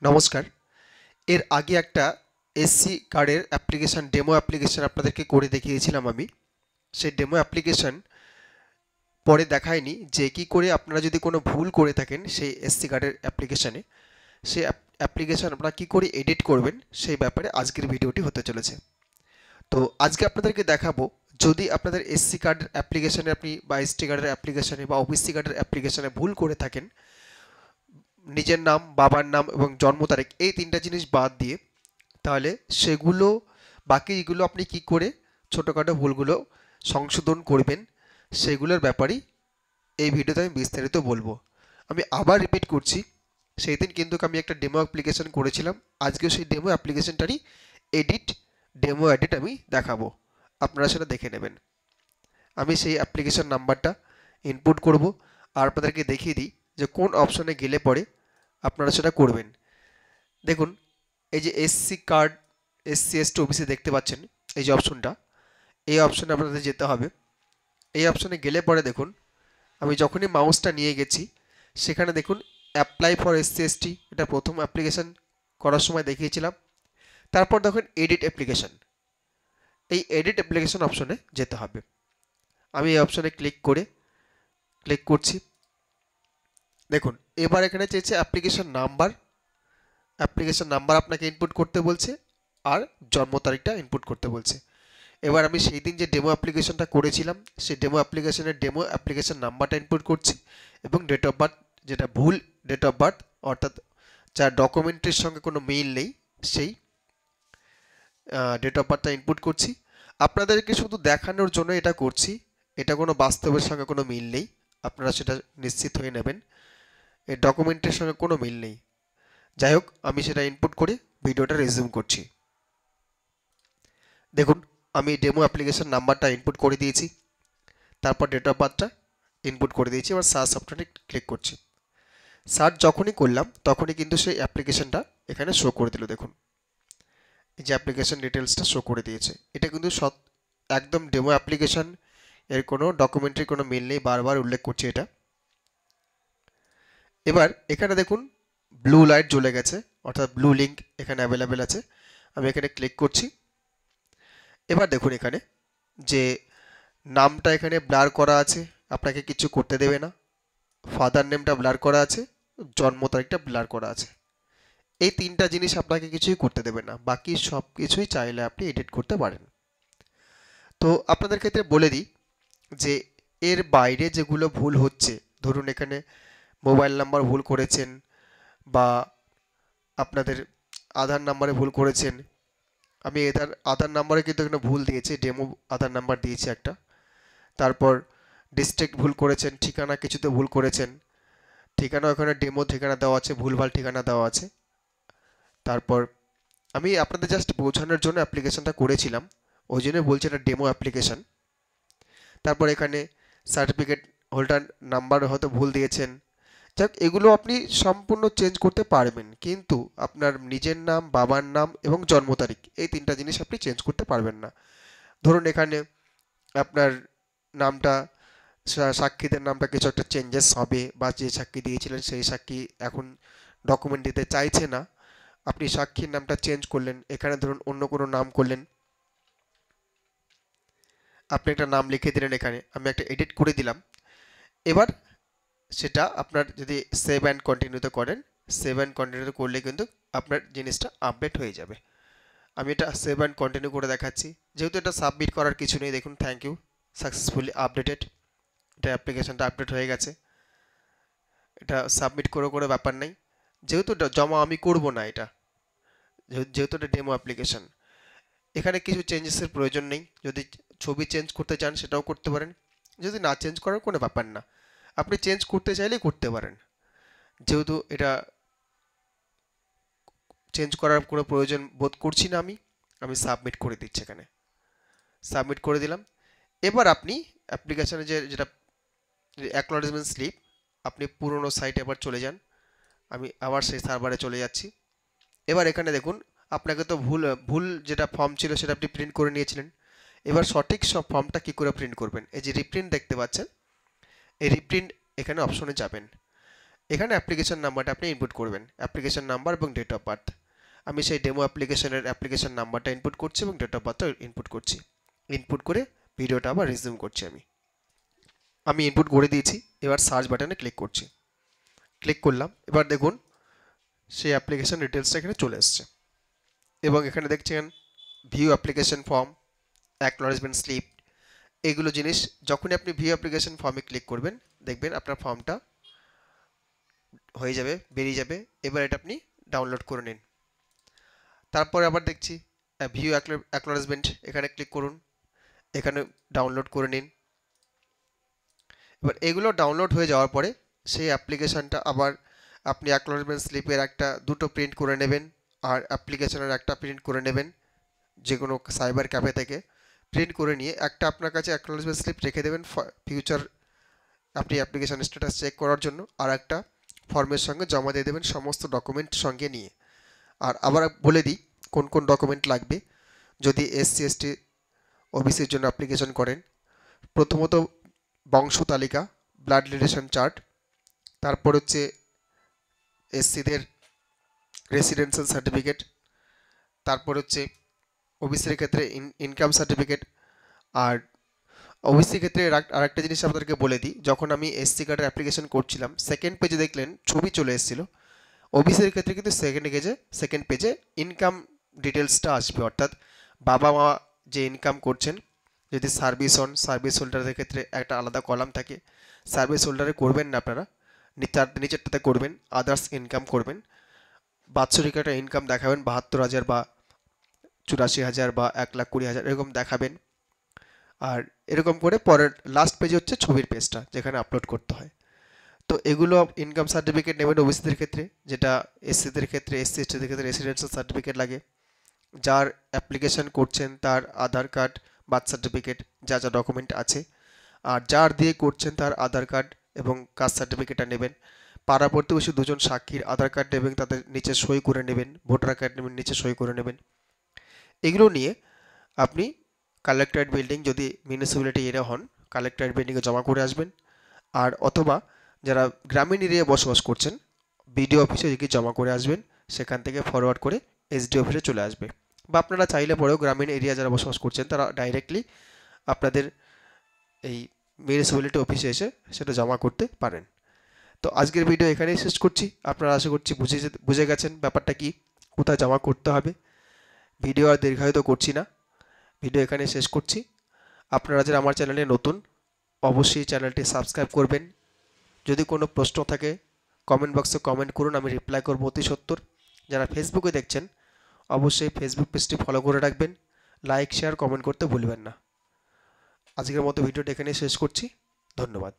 নমস্কার। এর আগে একটা এসসি কার্ডের অ্যাপ্লিকেশন ডেমো অ্যাপ্লিকেশন আপনাদেরকে করে দেখিয়েছিলাম আমি। সেই ডেমো অ্যাপ্লিকেশন পরে দেখায়নি যে কি করে আপনারা যদি কোনো ভুল করে থাকেন সেই এসসি কার্ডের অ্যাপ্লিকেশনে, সেই অ্যাপ্লিকেশন আপনারা কি করে এডিট করবেন সেই ব্যাপারে আজকের ভিডিওটি হতে চলেছে। তো আজকে আপনাদেরকে দেখাবো, যদি আপনাদের এসসি কার্ডের অ্যাপ্লিকেশনে আপনি বা এসটি কার্ডের অ্যাপ্লিকেশনে বা ওবিসি কার্ডের অ্যাপ্লিকেশনে ভুল করে থাকেন, নিজের নাম, বাবার নাম এবং জন্ম তারিখ এই তিনটা জিনিস বাদ দিয়ে, তাহলে সেগুলো বাকিগুলো আপনি কি করে ছোটোখাটো ভুলগুলো সংশোধন করবেন সেগুলোর ব্যাপারেই এই ভিডিওতে আমি বিস্তারিত বলবো। আমি আবার রিপিট করছি, সেই দিন কিন্তু আমি একটা ডেমো অ্যাপ্লিকেশন করেছিলাম, আজকেও সেই ডেমো অ্যাপ্লিকেশনটারই ডেমো এডিট আমি দেখাবো, আপনারা সেটা দেখে নেবেন। আমি সেই অ্যাপ্লিকেশন নাম্বারটা ইনপুট করব আর আপনাদেরকে দেখিয়ে দিই যে কোন অপশনে গেলে পরে আপনারা সেটা করবেন। দেখুন, এই যে SC card, SC ST OBC দেখতে পাচ্ছেন, এই যে অপশনটা, এই অপশনে আপনাদের যেতে হবে। এই অপশনে গেলে পরে দেখুন, আমি যখনই মাউসটা নিয়ে গেছি সেখানে দেখুন অ্যাপ্লাই ফর এসসি এসটি, এটা প্রথম অ্যাপ্লিকেশন করার সময় দেখিয়েছিলাম। তারপর দেখুন এডিট অ্যাপ্লিকেশন, এই এডিট অ্যাপ্লিকেশন অপশনে যেতে হবে। আমি এই অপশনে ক্লিক করছি। দেখুন এবার এখানে চেয়েছে অ্যাপ্লিকেশন নাম্বার আপনাকে ইনপুট করতে বলছে আর জন্ম তারিখটা ইনপুট করতে বলছে। এবার আমি সেই দিন যে ডেমো অ্যাপ্লিকেশনটা করেছিলাম সেই ডেমো অ্যাপ্লিকেশন নাম্বারটা ইনপুট করছি এবং ডেট অফ বার্থ, যেটা ভুল ডেট অফ বার্থ, অর্থাৎ যার ডকুমেন্টের সঙ্গে কোনো মিল নেই সেই ডেট অফ বার্থটা ইনপুট করছি। আপনাদেরকে শুধু দেখানোর জন্য এটা করছি, এটা কোনো বাস্তবের সঙ্গে কোনো মিল নেই, আপনারা সেটা নিশ্চিত হয়ে নেবেন, এই ডকুমেন্টের সঙ্গে কোনো মিল নেই। যাই হোক, আমি সেটা ইনপুট করে ভিডিওটা রেজিউম করছি। দেখুন আমি ডেমো অ্যাপ্লিকেশন নাম্বারটা ইনপুট করে দিয়েছি, তারপর ডেট অফ বার্থটা ইনপুট করে দিয়েছি। এবার সার্চ অপশনে ক্লিক করছি। সার্চ যখনই করলাম তখনই কিন্তু সেই অ্যাপ্লিকেশনটা এখানে শো করে দিল। দেখুন এই যে অ্যাপ্লিকেশন ডিটেলসটা শো করে দিয়েছে, এটা কিন্তু একদম ডেমো অ্যাপ্লিকেশন, এর কোনো ডকুমেন্টারি কোনো মিল নেই, বারবার উল্লেখ করছি এটা। এবার এখানে দেখুন ব্লু লাইট জ্বলে গেছে, অর্থাৎ ব্লু লিঙ্ক এখানে অ্যাভেলেবেল আছে। আমি এখানে ক্লিক করছি। এবার দেখুন এখানে যে নামটা এখানে ব্লার করা আছে, আপনাকে কিছু করতে দেবে না। ফাদার নেমটা ব্লার করা আছে, জন্ম তারিখটা ব্লার করা আছে। এই তিনটা জিনিস আপনাকে কিছুই করতে দেবে না, বাকি সব কিছুই চাইলে আপনি এডিট করতে পারেন। তো আপনাদের ক্ষেত্রে বলে দিই যে এর বাইরে যেগুলো ভুল হচ্ছে, ধরুন এখানে মোবাইল নাম্বার ভুল করেছেন বা আপনাদের আধার নাম্বারে ভুল করেছেন। আমি আধার নাম্বারে কিন্তু এখানে ভুল দিয়েছি, ডেমো আধার নাম্বার দিয়েছি একটা। তারপর ডিস্ট্রিক্ট ভুল করেছেন, ঠিকানা কিছুতে ভুল করেছেন, ঠিকানা ওখানে ডেমো ঠিকানা দেওয়া আছে, ভুলভাল ঠিকানা দেওয়া আছে। তারপর আমি আপনাদের জাস্ট বোঝানোর জন্য অ্যাপ্লিকেশনটা করেছিলাম, ওই জন্য বলছি এটা ডেমো অ্যাপ্লিকেশন। তারপর এখানে সার্টিফিকেট হোল্ডার নাম্বার হয়তো ভুল দিয়েছেন। যাক, এগুলো আপনি সম্পূর্ণ চেঞ্জ করতে পারবেন, কিন্তু আপনার নিজের নাম, বাবার নাম এবং জন্ম তারিখ এই তিনটা জিনিস আপনি চেঞ্জ করতে পারবেন না। ধরুন এখানে আপনার নামটা, সাক্ষীদের নামটা কিছু একটা চেঞ্জেস হবে, বা যে সাক্ষী দিয়েছিলেন সেই সাক্ষী এখন ডকুমেন্ট দিতে চাইছে না, আপনি সাক্ষীর নামটা চেঞ্জ করলেন, এখানে ধরুন অন্য কোনো নাম করলেন, আপনি একটা নাম লিখে দিলেন, এখানে আমি একটা এডিট করে দিলাম। এবার সেটা আপনার যদি সেভ অ্যান্ড কন্টিনিউতে করেন, সেভ অ্যান্ড কন্টিনিউতে করলে কিন্তু আপনার জিনিসটা আপডেট হয়ে যাবে। আমি এটা সেভ অ্যান্ড কন্টিনিউ করে দেখাচ্ছি। যেহেতু এটা সাবমিট করার কিছু নেই, দেখুন থ্যাংক ইউ সাকসেসফুলি আপডেটেড, এটা অ্যাপ্লিকেশনটা আপডেট হয়ে গেছে। এটা সাবমিট করে ব্যাপার নেই, যেহেতু এটা জমা আমি করব না, এটা যেহেতু এটা ডেমো অ্যাপ্লিকেশন, এখানে কিছু চেঞ্জেসের প্রয়োজন নেই। যদি ছবি চেঞ্জ করতে চান সেটাও করতে পারেন, যদি না চেঞ্জ করার কোনো ব্যাপার না, আপনি চেঞ্জ করতে চাইলেই করতে পারেন। যেহেতু এটা চেঞ্জ করার কোনো প্রয়োজন বোধ করছি না, আমি সাবমিট করে দিচ্ছি, এখানে সাবমিট করে দিলাম। এবার আপনি অ্যাপ্লিকেশনে যেটা অ্যাকনোলেজমেন্ট স্লিপ, আপনি পুরনো সাইটে আবার চলে যান। আমি আবার সেই সার্ভারে চলে যাচ্ছি। এবার এখানে দেখুন আপনাকে তো ভুল যেটা ফর্ম ছিল সেটা আপনি প্রিন্ট করে নিয়েছিলেন। এবার সঠিক সব ফর্মটা কী করে প্রিন্ট করবেন, এই যে রিপ্রিন্ট দেখতে পাচ্ছেন, এই রিপ্রিন্ট এখানে অপশনে যাবেন। এখানে অ্যাপ্লিকেশন নাম্বারটা আপনি ইনপুট করবেন, অ্যাপ্লিকেশন নাম্বার এবং ডেট অফ বার্থ। আমি সেই ডেমো অ্যাপ্লিকেশনের অ্যাপ্লিকেশন নাম্বারটা ইনপুট করছি এবং ডেট অফ বার্থটা ইনপুট করছি। ইনপুট করে ভিডিওটা আবার রিজিউম করছি। আমি ইনপুট করে দিয়েছি। এবার সার্চ বাটনে ক্লিক করছি, ক্লিক করলাম। এবার দেখুন সেই অ্যাপ্লিকেশন ডিটেলসটা এখানে চলে এসছে এবং এখানে দেখছেন view application form, acknowledgement slip, এগুলো জিনিস যখনই আপনি ভিউ অ্যাপ্লিকেশন ফর্মে ক্লিক করবেন দেখবেন আপনার ফর্মটা হয়ে যাবে, বেরিয়ে যাবে। এবার এটা আপনি ডাউনলোড করে নিন। তারপরে আবার দেখছি ভিউ অ্যাকনলেজমেন্ট, এখানে ক্লিক করুন, এখানে ডাউনলোড করে নিন। এবার এগুলো ডাউনলোড হয়ে যাওয়ার পরে সেই অ্যাপ্লিকেশনটা আবার আপনি অ্যাকনলেজমেন্ট স্লিপের দুটো প্রিন্ট করে নেবেন আর অ্যাপ্লিকেশনের একটা প্রিন্ট করে নেবেন, যে কোনো সাইবার ক্যাফে থেকে প্রিন্ট করে নিয়ে একটা আপনার কাছে অ্যাকনলেজমেন্ট স্লিপ রেখে দেবেন ফিউচার আপনি অ্যাপ্লিকেশন স্ট্যাটাস চেক করার জন্য, আর একটা ফর্মের সঙ্গে জমা দিয়ে দেবেন সমস্ত ডকুমেন্ট সঙ্গে নিয়ে। আর আবার বলে দিই কোন কোন ডকুমেন্ট লাগবে যদি SC ST OBCর জন্য অ্যাপ্লিকেশন করেন। প্রথমত বংশ তালিকা, ব্লাড রিলেশন চার্ট, তারপর হচ্ছে SCদের রেসিডেন্সিয়াল সার্টিফিকেট, তারপর হচ্ছে ওবিসির ক্ষেত্রে ইনকাম সার্টিফিকেট। আর ওবিসির ক্ষেত্রে আরেকটা জিনিস আপনাদেরকে বলে দিই, যখন আমি SC কার্ডের অ্যাপ্লিকেশন করছিলাম সেকেন্ড পেজে দেখলেন ছবি চলে এসেছিল। ওবিসির ক্ষেত্রে কিন্তু সেকেন্ড পেজে ইনকাম ডিটেলসটা আসবে, অর্থাৎ বাবা মা যে ইনকাম করছেন, যদি সার্ভিস হন সার্ভিস হোল্ডারের ক্ষেত্রে একটা আলাদা কলাম থাকে। সার্ভিস হোল্ডারে করবেন না আপনারা, নিচেরটাতে করবেন আদার্স ইনকাম করবেন। বাৎসরিক একটা ইনকাম দেখাবেন 72,000 বা 84,000 বা 1,20,000 এরকম দেখাবেন। আর এরকম করে পরের লাস্ট পেজে হচ্ছে ছবির পেজটা যেখানে আপলোড করতে হয়। তো এগুলো ইনকাম সার্টিফিকেট নেবেন ওবিসিদের ক্ষেত্রে, যেটা SCদের ক্ষেত্রে SC STদের ক্ষেত্রে রেসিডেন্সিয়াল সার্টিফিকেট লাগে। যার অ্যাপ্লিকেশন করছেন তার আধার কার্ড, বার্থ সার্টিফিকেট, যা যা ডকুমেন্ট আছে। আর যার দিয়ে করছেন তার আধার কার্ড এবং কাস্ট সার্টিফিকেটটা নেবেন। পাড়া প্রতিবেশী দুজন সাক্ষীর আধার কার্ড নেবেন, তাদের নিচে সই করে নেবেন। ভোটার কার্ড নেবেন, নিচে সই করে নেবেন। এগুলো নিয়ে আপনি কালেক্টরেট বিল্ডিং, যদি মিউনিসিপ্যালিটি এরিয়া হন কালেক্টরেট বিল্ডিংয়ে জমা করে আসবেন। আর অথবা যারা গ্রামীণ এরিয়ায় বসবাস করছেন BDO অফিসে গিয়ে জমা করে আসবেন, সেখান থেকে ফরওয়ার্ড করে SD অফিসে চলে আসবে। বা আপনারা চাইলে পরেও গ্রামীণ এরিয়া যারা বসবাস করছেন তারা ডাইরেক্টলি আপনাদের এই মিউনিসিপ্যালিটি অফিসে এসে সেটা জমা করতে পারেন। তো আজকের ভিডিও এখানেই শেষ করছি। আপনারা আশা করছি বুঝে গেছেন ব্যাপারটা কি, কোথায় জমা করতে হবে। ভিডিও আর দীর্ঘায়িত করছি না, ভিডিও এখানে শেষ করছি। আপনারা যারা আমার চ্যানেলে নতুন অবশ্যই চ্যানেলটি সাবস্ক্রাইব করবেন। যদি কোনো প্রশ্ন থাকে কমেন্ট বক্সে কমেন্ট করুন, আমি রিপ্লাই করব অতি সত্বর। যারা ফেসবুকে দেখছেন অবশ্যই ফেসবুক পেজটি ফলো করে রাখবেন, লাইক শেয়ার কমেন্ট করতে ভুলবেন না। আজকের মতো ভিডিওটা এখানেই শেষ করছি। ধন্যবাদ।